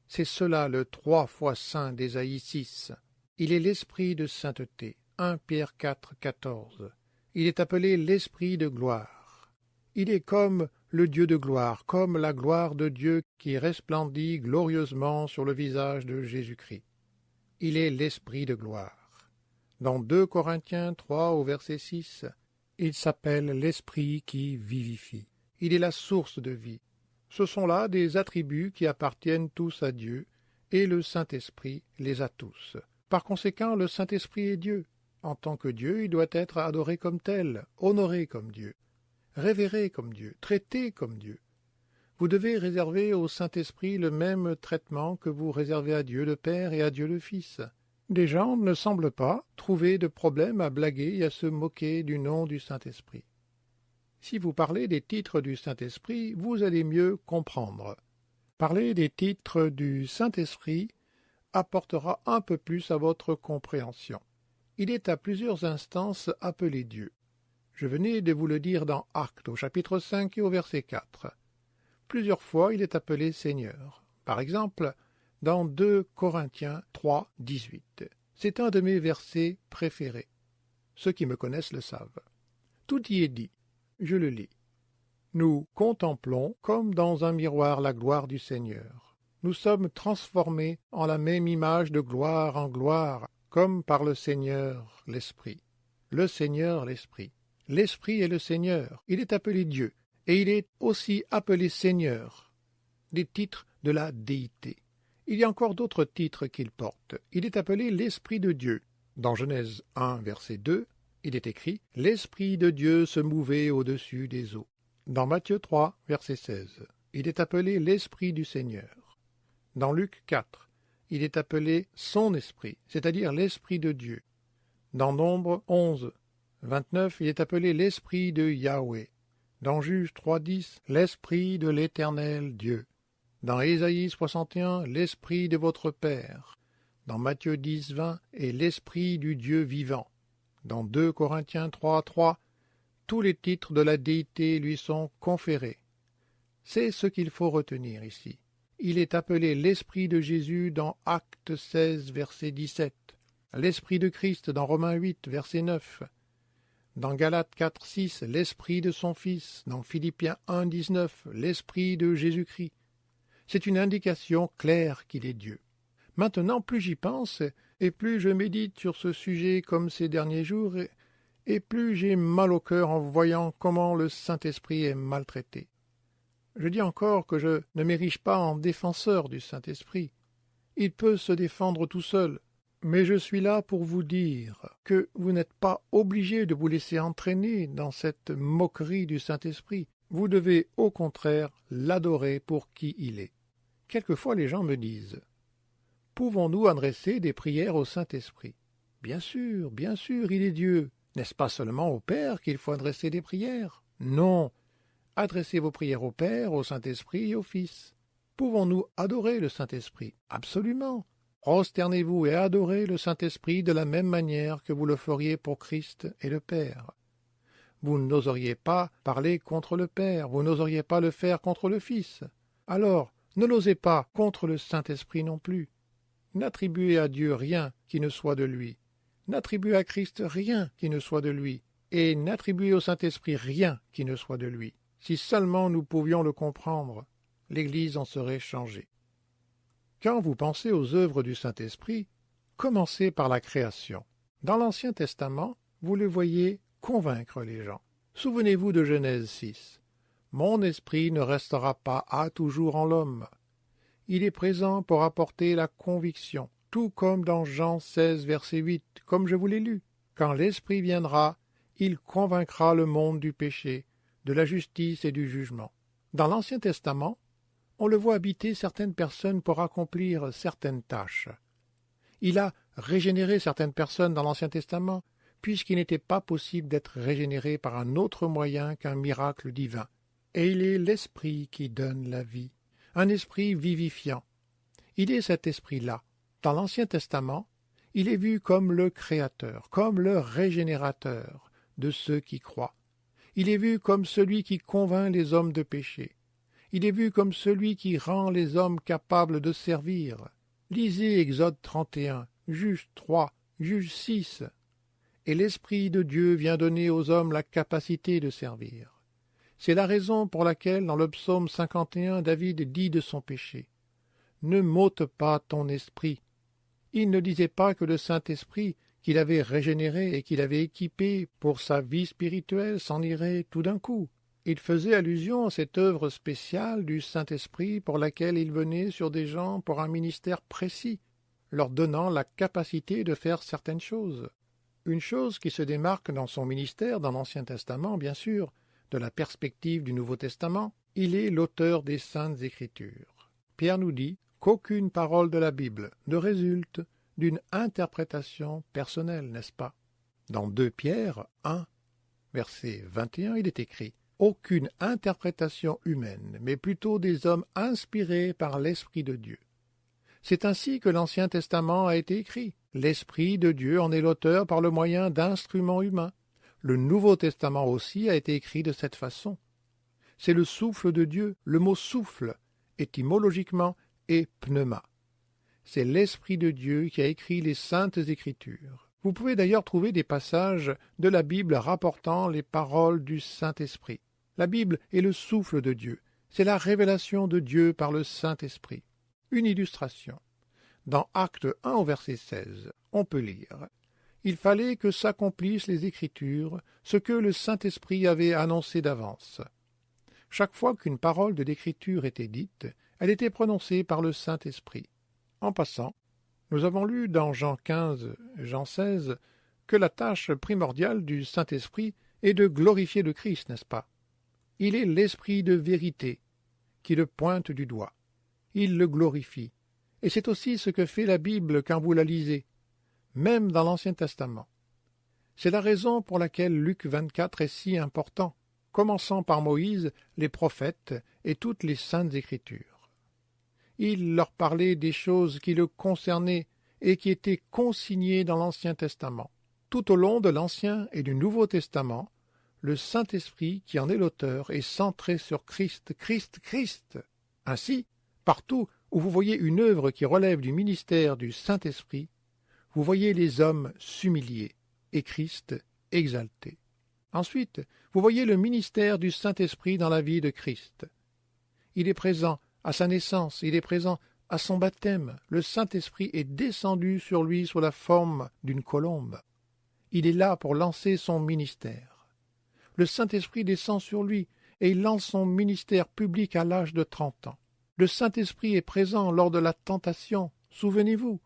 C'est cela le 3 fois saint d'Ésaïe 6. Il est l'esprit de sainteté. 1 Pierre 4, 14. Il est appelé l'Esprit de gloire. Il est comme le Dieu de gloire, comme la gloire de Dieu qui resplendit glorieusement sur le visage de Jésus-Christ. Il est l'Esprit de gloire. Dans 2 Corinthiens 3 au verset 6, il s'appelle l'Esprit qui vivifie. Il est la source de vie. Ce sont là des attributs qui appartiennent tous à Dieu, et le Saint-Esprit les a tous. Par conséquent, le Saint-Esprit est Dieu. En tant que Dieu, il doit être adoré comme tel, honoré comme Dieu, révéré comme Dieu, traité comme Dieu. Vous devez réserver au Saint-Esprit le même traitement que vous réservez à Dieu le Père et à Dieu le Fils. Des gens ne semblent pas trouver de problème à blaguer et à se moquer du nom du Saint-Esprit. Si vous parlez des titres du Saint-Esprit, vous allez mieux comprendre. Parler des titres du Saint-Esprit apportera un peu plus à votre compréhension. Il est à plusieurs instances appelé Dieu. Je venais de vous le dire dans Actes au chapitre 5 et au verset 4. Plusieurs fois il est appelé Seigneur. Par exemple, dans 2 Corinthiens 3, 18. C'est un de mes versets préférés. Ceux qui me connaissent le savent. Tout y est dit. Je le lis. Nous contemplons comme dans un miroir la gloire du Seigneur. Nous sommes transformés en la même image de gloire en gloire, comme par le Seigneur l'Esprit. Le Seigneur l'Esprit. L'Esprit est le Seigneur. Il est appelé Dieu, et il est aussi appelé Seigneur. Des titres de la déité. Il y a encore d'autres titres qu'il porte. Il est appelé l'Esprit de Dieu. Dans Genèse 1, verset 2, il est écrit « L'Esprit de Dieu se mouvait au-dessus des eaux ». Dans Matthieu 3, verset 16, il est appelé l'Esprit du Seigneur. Dans Luc 4, il est appelé son Esprit, c'est-à-dire l'Esprit de Dieu. Dans Nombre 11, 29, il est appelé l'Esprit de Yahweh. Dans Juge 3, 10, l'Esprit de l'Éternel Dieu. Dans Ésaïe 61, l'Esprit de votre Père. Dans Matthieu 10, 20, et l'Esprit du Dieu vivant. Dans 2 Corinthiens 3, 3, tous les titres de la déité lui sont conférés. C'est ce qu'il faut retenir ici. Il est appelé l'Esprit de Jésus dans Actes 16, verset 17, l'Esprit de Christ dans Romains 8, verset 9, dans Galates 4, 6, l'Esprit de son Fils, dans Philippiens 1, 19, l'Esprit de Jésus-Christ. C'est une indication claire qu'il est Dieu. Maintenant, plus j'y pense, et plus je médite sur ce sujet comme ces derniers jours, et plus j'ai mal au cœur en voyant comment le Saint-Esprit est maltraité. Je dis encore que je ne m'érige pas en défenseur du Saint-Esprit. Il peut se défendre tout seul, mais je suis là pour vous dire que vous n'êtes pas obligé de vous laisser entraîner dans cette moquerie du Saint-Esprit. Vous devez au contraire l'adorer pour qui il est. Quelquefois les gens me disent « Pouvons-nous adresser des prières au Saint-Esprit » ? Bien sûr, il est Dieu. N'est-ce pas seulement au Père qu'il faut adresser des prières? Non. Adressez vos prières au Père, au Saint-Esprit et au Fils. Pouvons-nous adorer le Saint-Esprit? Absolument. Prosternez-vous et adorez le Saint-Esprit de la même manière que vous le feriez pour Christ et le Père. Vous n'oseriez pas parler contre le Père, vous n'oseriez pas le faire contre le Fils. Alors, ne l'osez pas contre le Saint-Esprit non plus. N'attribuez à Dieu rien qui ne soit de lui. N'attribuez à Christ rien qui ne soit de lui, et n'attribuez au Saint-Esprit rien qui ne soit de lui. Si seulement nous pouvions le comprendre, l'Église en serait changée. Quand vous pensez aux œuvres du Saint-Esprit, Commencez par la création. Dans l'Ancien Testament, vous le voyez convaincre les gens. Souvenez-vous de Genèse 6. « Mon esprit ne restera pas à toujours en l'homme. » Il est présent pour apporter la conviction, tout comme dans Jean 16, verset 8, comme je vous l'ai lu. « Quand l'Esprit viendra, il convaincra le monde du péché, de la justice et du jugement. » Dans l'Ancien Testament, on le voit habiter certaines personnes pour accomplir certaines tâches. Il a régénéré certaines personnes dans l'Ancien Testament, puisqu'il n'était pas possible d'être régénéré par un autre moyen qu'un miracle divin. Et il est l'Esprit qui donne la vie, un esprit vivifiant. Il est cet esprit-là. Dans l'Ancien Testament, il est vu comme le Créateur, comme le Régénérateur de ceux qui croient. Il est vu comme celui qui convainc les hommes de péché. Il est vu comme celui qui rend les hommes capables de servir. Lisez Exode 31, Juge 3, Juge 6. Et l'Esprit de Dieu vient donner aux hommes la capacité de servir. C'est la raison pour laquelle, dans le psaume 51, David dit de son péché « Ne m'ôte pas ton esprit ». Il ne disait pas que le Saint-Esprit, qu'il avait régénéré et qu'il avait équipé pour sa vie spirituelle, s'en irait tout d'un coup. Il faisait allusion à cette œuvre spéciale du Saint-Esprit pour laquelle il venait sur des gens pour un ministère précis, leur donnant la capacité de faire certaines choses. Une chose qui se démarque dans son ministère, dans l'Ancien Testament, bien sûr, de la perspective du Nouveau Testament, il est l'auteur des Saintes Écritures. Pierre nous dit qu'aucune parole de la Bible ne résulte d'une interprétation personnelle, n'est-ce pas? Dans 2 Pierre 1, verset 21, il est écrit « Aucune interprétation humaine, mais plutôt des hommes inspirés par l'Esprit de Dieu. » C'est ainsi que l'Ancien Testament a été écrit. L'Esprit de Dieu en est l'auteur par le moyen d'instruments humains. Le Nouveau Testament aussi a été écrit de cette façon. C'est le souffle de Dieu. Le mot souffle, étymologiquement, est pneuma. C'est l'Esprit de Dieu qui a écrit les Saintes Écritures. Vous pouvez d'ailleurs trouver des passages de la Bible rapportant les paroles du Saint-Esprit. La Bible est le souffle de Dieu. C'est la révélation de Dieu par le Saint-Esprit. Une illustration. Dans Actes 1 au verset 16, on peut lire « Il fallait que s'accomplissent les Écritures, ce que le Saint-Esprit avait annoncé d'avance. » Chaque fois qu'une parole de l'Écriture était dite, elle était prononcée par le Saint-Esprit. En passant, nous avons lu dans Jean 15, Jean 16, que la tâche primordiale du Saint-Esprit est de glorifier le Christ, n'est-ce pas? Il est l'Esprit de vérité qui le pointe du doigt. Il le glorifie. Et c'est aussi ce que fait la Bible quand vous la lisez, même dans l'Ancien Testament. C'est la raison pour laquelle Luc 24 est si important, commençant par Moïse, les prophètes et toutes les saintes Écritures. Il leur parlait des choses qui le concernaient et qui étaient consignées dans l'Ancien Testament. Tout au long de l'Ancien et du Nouveau Testament, le Saint-Esprit, qui en est l'auteur, est centré sur Christ, Christ, Christ. Ainsi, partout où vous voyez une œuvre qui relève du ministère du Saint-Esprit, vous voyez les hommes s'humilier et Christ exalté. Ensuite, vous voyez le ministère du Saint-Esprit dans la vie de Christ. Il est présent à sa naissance, il est présent à son baptême. Le Saint-Esprit est descendu sur lui sous la forme d'une colombe. Il est là pour lancer son ministère. Le Saint-Esprit descend sur lui et il lance son ministère public à l'âge de 30 ans. Le Saint-Esprit est présent lors de la tentation. Souvenez-vous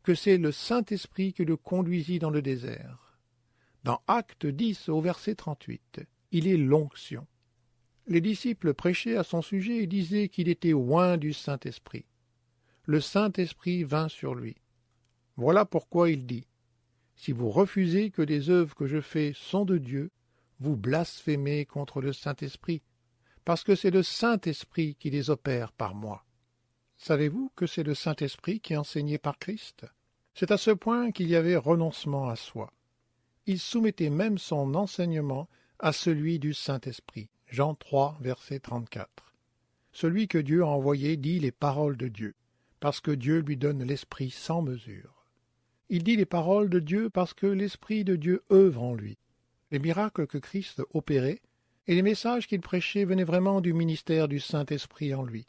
que c'est le Saint-Esprit qui le conduisit dans le désert. Dans Actes 10 au verset 38, il est l'onction. Les disciples prêchaient à son sujet et disaient qu'il était oint du Saint-Esprit. Le Saint-Esprit vint sur lui. Voilà pourquoi il dit « Si vous refusez que les œuvres que je fais sont de Dieu, vous blasphémez contre le Saint-Esprit, parce que c'est le Saint-Esprit qui les opère par moi. » Savez-vous que c'est le Saint-Esprit qui est enseigné par Christ? C'est à ce point qu'il y avait renoncement à soi. Il soumettait même son enseignement à celui du Saint-Esprit. Jean 3, verset 34. Celui que Dieu a envoyé dit les paroles de Dieu, parce que Dieu lui donne l'Esprit sans mesure. Il dit les paroles de Dieu parce que l'Esprit de Dieu œuvre en lui. Les miracles que Christ opérait et les messages qu'il prêchait venaient vraiment du ministère du Saint-Esprit en lui.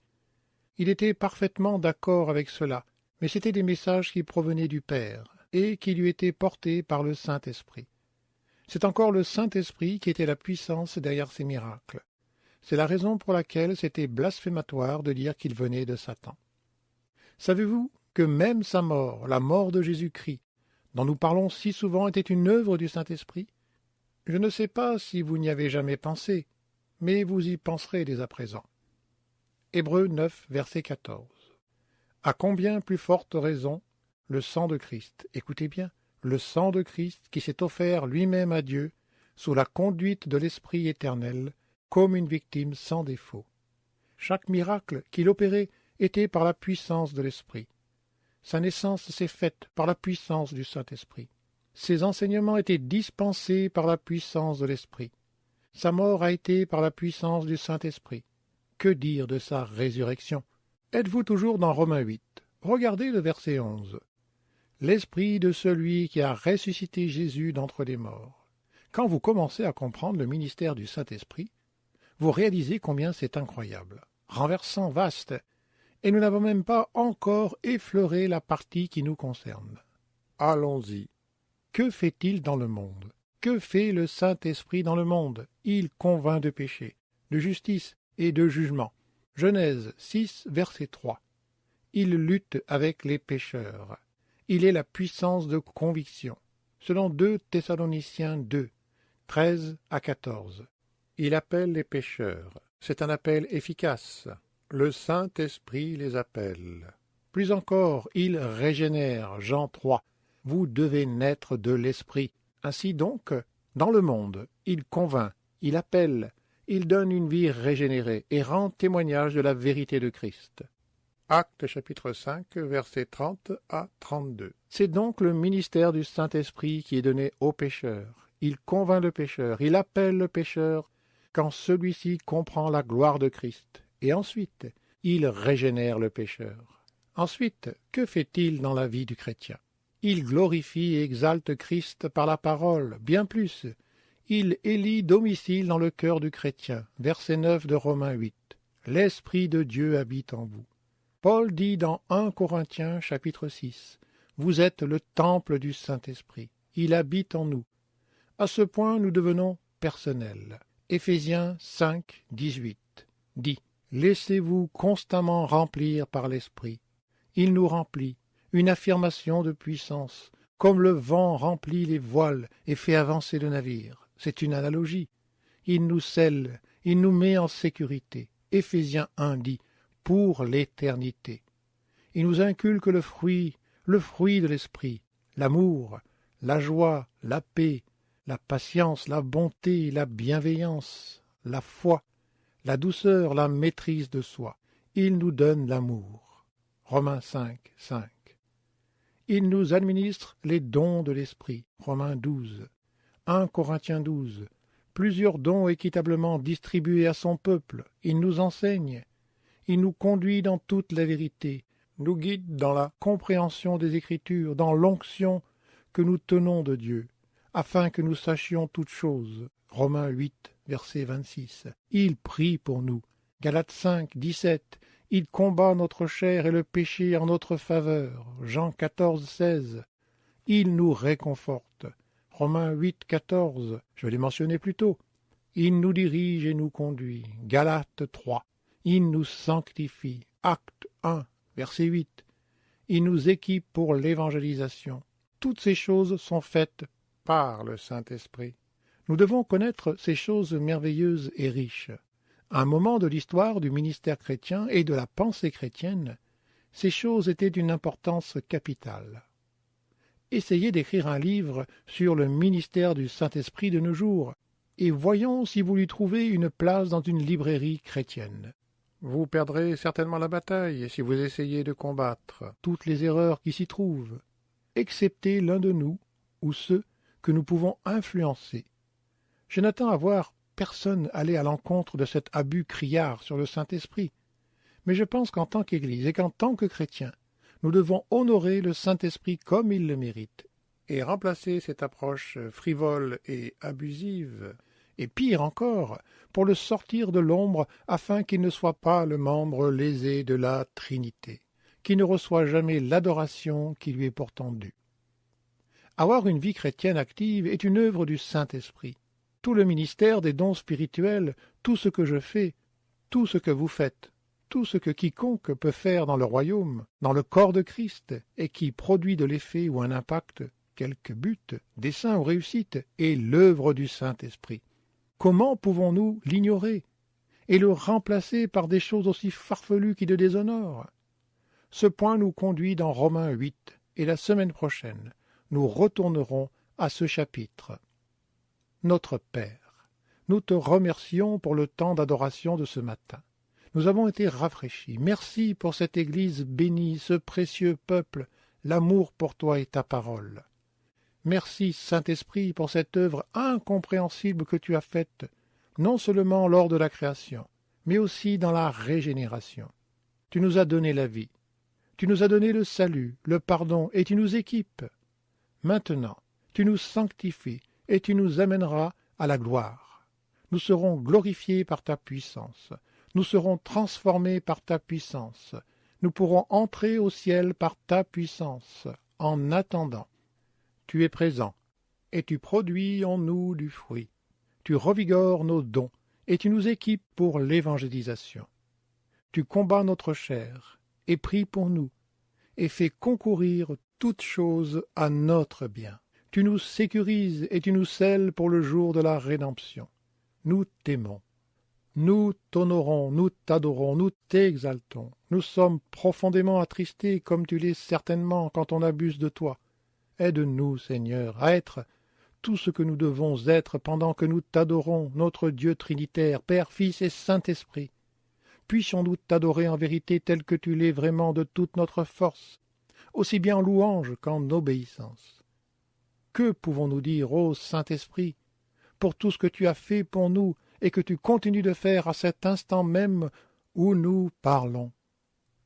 Il était parfaitement d'accord avec cela, mais c'étaient des messages qui provenaient du Père et qui lui étaient portés par le Saint-Esprit. C'est encore le Saint-Esprit qui était la puissance derrière ces miracles. C'est la raison pour laquelle c'était blasphématoire de dire qu'il venait de Satan. Savez-vous que même sa mort, la mort de Jésus-Christ, dont nous parlons si souvent, était une œuvre du Saint-Esprit? Je ne sais pas si vous n'y avez jamais pensé, mais vous y penserez dès à présent. Hébreux 9, verset 14. À combien plus forte raison le sang de Christ, écoutez bien, le sang de Christ qui s'est offert lui-même à Dieu sous la conduite de l'Esprit éternel, comme une victime sans défaut. Chaque miracle qu'il opérait était par la puissance de l'Esprit. Sa naissance s'est faite par la puissance du Saint-Esprit. Ses enseignements étaient dispensés par la puissance de l'Esprit. Sa mort a été par la puissance du Saint-Esprit. Que dire de sa résurrection? Êtes-vous toujours dans Romains 8? Regardez le verset 11. L'Esprit de celui qui a ressuscité Jésus d'entre les morts. Quand vous commencez à comprendre le ministère du Saint-Esprit, vous réalisez combien c'est incroyable, renversant, vaste, et nous n'avons même pas encore effleuré la partie qui nous concerne. Allons-y. Que fait-il dans le monde? Que fait le Saint-Esprit dans le monde? Il convainc de péché, de justice et de jugement. Genèse 6, verset 3. Il lutte avec les pécheurs. Il est la puissance de conviction. Selon 2 Thessaloniciens 2, 13 à 14. Il appelle les pécheurs. C'est un appel efficace. Le Saint-Esprit les appelle. Plus encore, il régénère. Jean 3. Vous devez naître de l'Esprit. Ainsi donc, dans le monde, il convainc, il appelle, il donne une vie régénérée et rend témoignage de la vérité de Christ. Actes chapitre 5, versets 30 à 32. C'est donc le ministère du Saint-Esprit qui est donné aux pécheurs. Il convainc le pécheur, il appelle le pécheur quand celui-ci comprend la gloire de Christ. Et ensuite, il régénère le pécheur. Ensuite, que fait-il dans la vie du chrétien? Il glorifie et exalte Christ par la parole, bien plus. Il élit domicile dans le cœur du chrétien. Verset 9 de Romains 8. L'Esprit de Dieu habite en vous. Paul dit dans 1 Corinthiens chapitre 6, « Vous êtes le temple du Saint-Esprit. Il habite en nous. » À ce point, nous devenons personnels. Éphésiens 5, 18 dit « Laissez-vous constamment remplir par l'Esprit. Il nous remplit, une affirmation de puissance, comme le vent remplit les voiles et fait avancer le navire. C'est une analogie. Il nous scelle, il nous met en sécurité. Éphésiens 1 dit « pour l'éternité ». Il nous inculque le fruit de l'Esprit, l'amour, la joie, la paix, la patience, la bonté, la bienveillance, la foi, la douceur, la maîtrise de soi. Il nous donne l'amour. Romains 5, 5. Il nous administre les dons de l'Esprit. Romains 12. 1 Corinthiens 12. Plusieurs dons équitablement distribués à son peuple. Il nous enseigne. Il nous conduit dans toute la vérité, nous guide dans la compréhension des Écritures, dans l'onction que nous tenons de Dieu, afin que nous sachions toutes choses. Romains 8, verset 26. Il prie pour nous. Galates 5, 17. Il combat notre chair et le péché en notre faveur. Jean 14, 16. Il nous réconforte. Romains 8, 14. Je l'ai mentionné plus tôt. Il nous dirige et nous conduit. Galates 3. Il nous sanctifie. Acte 1, verset 8. Il nous équipe pour l'évangélisation. Toutes ces choses sont faites par le Saint-Esprit. Nous devons connaître ces choses merveilleuses et riches. À un moment de l'histoire du ministère chrétien et de la pensée chrétienne, ces choses étaient d'une importance capitale. Essayez d'écrire un livre sur le ministère du Saint-Esprit de nos jours, et voyons si vous lui trouvez une place dans une librairie chrétienne. Vous perdrez certainement la bataille si vous essayez de combattre toutes les erreurs qui s'y trouvent, excepté l'un de nous ou ceux que nous pouvons influencer. Je n'attends à voir personne aller à l'encontre de cet abus criard sur le Saint-Esprit, mais je pense qu'en tant qu'Église et qu'en tant que chrétiens, nous devons honorer le Saint-Esprit comme il le mérite, et remplacer cette approche frivole et abusive, et pire encore, pour le sortir de l'ombre afin qu'il ne soit pas le membre lésé de la Trinité. qui ne reçoit jamais l'adoration qui lui est pourtant due. Avoir une vie chrétienne active est une œuvre du Saint-Esprit. Tout le ministère des dons spirituels, tout ce que je fais, tout ce que vous faites, tout ce que quiconque peut faire dans le royaume, dans le corps de Christ, et qui produit de l'effet ou un impact, quelque but, dessein ou réussite, est l'œuvre du Saint-Esprit. Comment pouvons-nous l'ignorer et le remplacer par des choses aussi farfelues qui le déshonorent? Ce point nous conduit dans Romains 8, et la semaine prochaine, nous retournerons à ce chapitre. Notre Père, nous te remercions pour le temps d'adoration de ce matin. Nous avons été rafraîchis. Merci pour cette Église bénie, ce précieux peuple, l'amour pour toi et ta parole. Merci, Saint-Esprit, pour cette œuvre incompréhensible que tu as faite, non seulement lors de la création, mais aussi dans la régénération. Tu nous as donné la vie, tu nous as donné le salut, le pardon, et tu nous équipes. Maintenant, tu nous sanctifies, et tu nous amèneras à la gloire. Nous serons glorifiés par ta puissance. Nous serons transformés par ta puissance. Nous pourrons entrer au ciel par ta puissance. En attendant, tu es présent, et tu produis en nous du fruit. Tu revigores nos dons, et tu nous équipes pour l'évangélisation. Tu combats notre chair, et pries pour nous, et fais concourir toutes choses à notre bien. Tu nous sécurises et tu nous scelles pour le jour de la rédemption. Nous t'aimons. Nous t'honorons, nous t'adorons, nous t'exaltons. Nous sommes profondément attristés, comme tu l'es certainement quand on abuse de toi. Aide-nous, Seigneur, à être tout ce que nous devons être pendant que nous t'adorons, notre Dieu trinitaire, Père, Fils et Saint-Esprit. Puissions-nous t'adorer en vérité tel que tu l'es vraiment de toute notre force, aussi bien en louange qu'en obéissance. Que pouvons-nous dire, ô Saint-Esprit, pour tout ce que tu as fait pour nous et que tu continues de faire à cet instant même où nous parlons,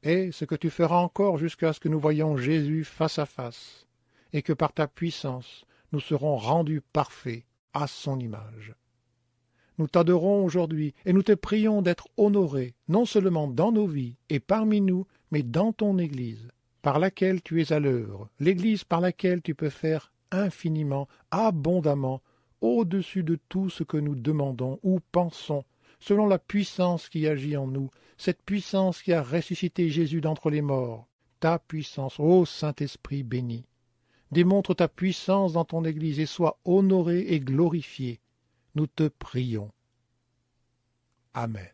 et ce que tu feras encore jusqu'à ce que nous voyions Jésus face à face, et que par ta puissance nous serons rendus parfaits à son image. Nous t'adorons aujourd'hui et nous te prions d'être honoré non seulement dans nos vies et parmi nous, mais dans ton Église, par laquelle tu es à l'œuvre, l'Église par laquelle tu peux faire infiniment, abondamment, au-dessus de tout ce que nous demandons ou pensons, selon la puissance qui agit en nous, cette puissance qui a ressuscité Jésus d'entre les morts, ta puissance, ô Saint-Esprit béni. Démontre ta puissance dans ton Église et sois honoré et glorifié. Nous te prions. Amen.